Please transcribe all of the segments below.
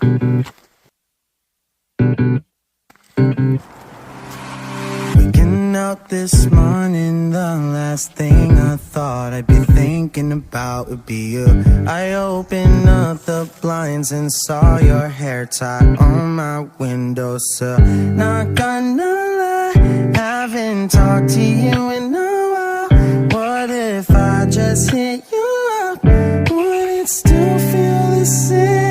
Waking up this morning, the last thing I thought I'd be thinking about would be you. I opened up the blinds and saw your hair tie on my windowsill. Not gonna lie, haven't talked to you in a while. What if I just hit you up? Would it still feel the same?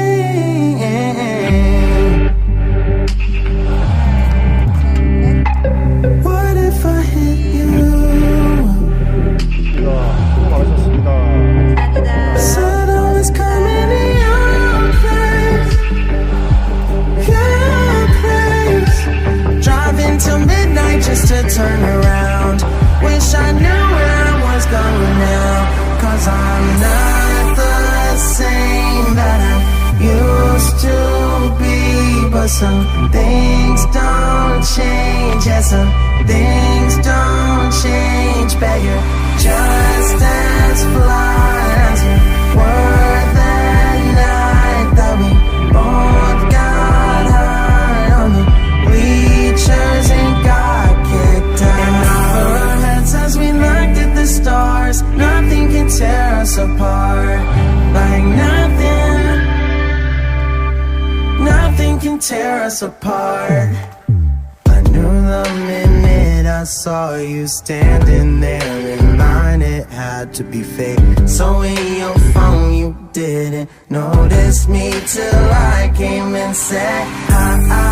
What if I hit you? Said I was coming to your place. Driving till midnight just to turn around. Wish I knew where I was going now. 'Cause I'm not the same that I used to be. But some things don't change. Yeah, some things don't change. Bet you're just as fly as you were that night that we both got high on the bleachers and got kicked out. In our heads as we looked at the stars, nothing can tear us apart. Like nothing can tear us apart. I knew the minute I saw you standing there in line, it had to be fake. So in your phone you didn't notice me till I came and said hi.